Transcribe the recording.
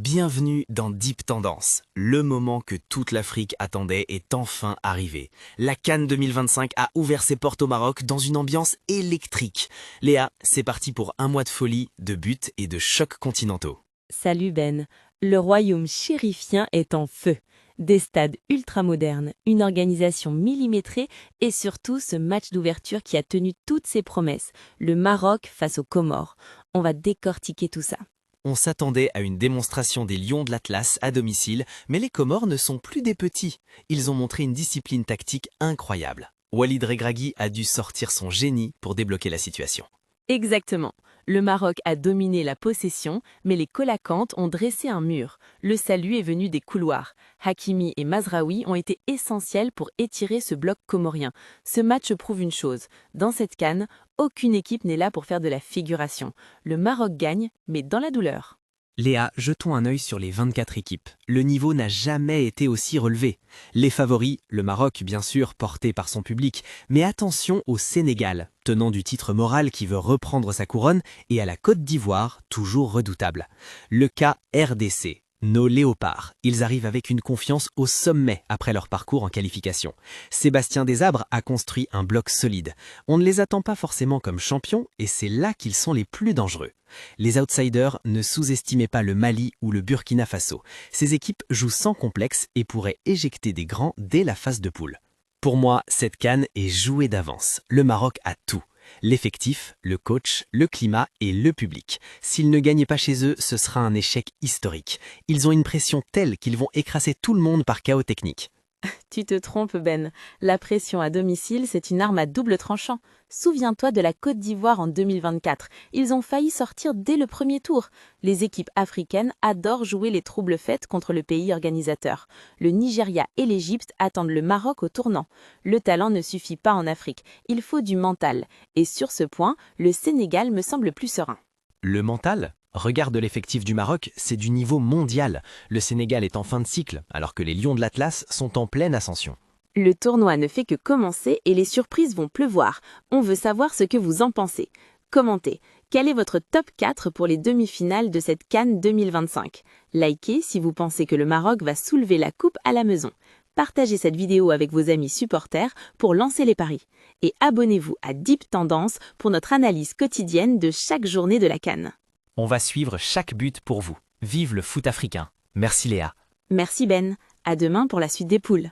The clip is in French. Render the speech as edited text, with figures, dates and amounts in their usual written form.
Bienvenue dans Deep Tendance. Le moment que toute l'Afrique attendait est enfin arrivé. La CAN 2025 a ouvert ses portes au Maroc dans une ambiance électrique. Léa, c'est parti pour un mois de folie, de buts et de chocs continentaux. Salut Ben, le royaume chérifien est en feu. Des stades ultramodernes, une organisation millimétrée et surtout ce match d'ouverture qui a tenu toutes ses promesses, le Maroc face aux Comores. On va décortiquer tout ça. On s'attendait à une démonstration des Lions de l'Atlas à domicile, mais les Comores ne sont plus des petits. Ils ont montré une discipline tactique incroyable. Walid Regragui a dû sortir son génie pour débloquer la situation. Exactement. Le Maroc a dominé la possession, mais les Colacantes ont dressé un mur. Le salut est venu des couloirs. Hakimi et Mazraoui ont été essentiels pour étirer ce bloc comorien. Ce match prouve une chose. Dans cette CAN, aucune équipe n'est là pour faire de la figuration. Le Maroc gagne, mais dans la douleur. Léa, jetons un œil sur les 24 équipes. Le niveau n'a jamais été aussi relevé. Les favoris, le Maroc bien sûr, porté par son public, mais attention au Sénégal, tenant du titre moral qui veut reprendre sa couronne, et à la Côte d'Ivoire, toujours redoutable. Le cas RDC. Nos léopards, ils arrivent avec une confiance au sommet après leur parcours en qualification. Sébastien Desabre a construit un bloc solide. On ne les attend pas forcément comme champions et c'est là qu'ils sont les plus dangereux. Les outsiders, ne sous-estimez pas le Mali ou le Burkina Faso. Ces équipes jouent sans complexe et pourraient éjecter des grands dès la phase de poule. Pour moi, cette CAN est jouée d'avance. Le Maroc a tout. L'effectif, le coach, le climat et le public. S'ils ne gagnent pas chez eux, ce sera un échec historique. Ils ont une pression telle qu'ils vont écraser tout le monde par chaos technique. Tu te trompes, Ben. La pression à domicile, c'est une arme à double tranchant. Souviens-toi de la Côte d'Ivoire en 2024. Ils ont failli sortir dès le premier tour. Les équipes africaines adorent jouer les troubles fêtes contre le pays organisateur. Le Nigeria et l'Égypte attendent le Maroc au tournant. Le talent ne suffit pas en Afrique. Il faut du mental. Et sur ce point, le Sénégal me semble plus serein. Le mental ? Regarde l'effectif du Maroc, c'est du niveau mondial. Le Sénégal est en fin de cycle, alors que les Lions de l'Atlas sont en pleine ascension. Le tournoi ne fait que commencer et les surprises vont pleuvoir. On veut savoir ce que vous en pensez. Commentez. Quel est votre top 4 pour les demi-finales de cette CAN 2025 ? Likez si vous pensez que le Maroc va soulever la coupe à la maison. Partagez cette vidéo avec vos amis supporters pour lancer les paris. Et abonnez-vous à Deep Tendance pour notre analyse quotidienne de chaque journée de la CAN. On va suivre chaque but pour vous. Vive le foot africain. Merci Léa. Merci Ben. À demain pour la suite des poules.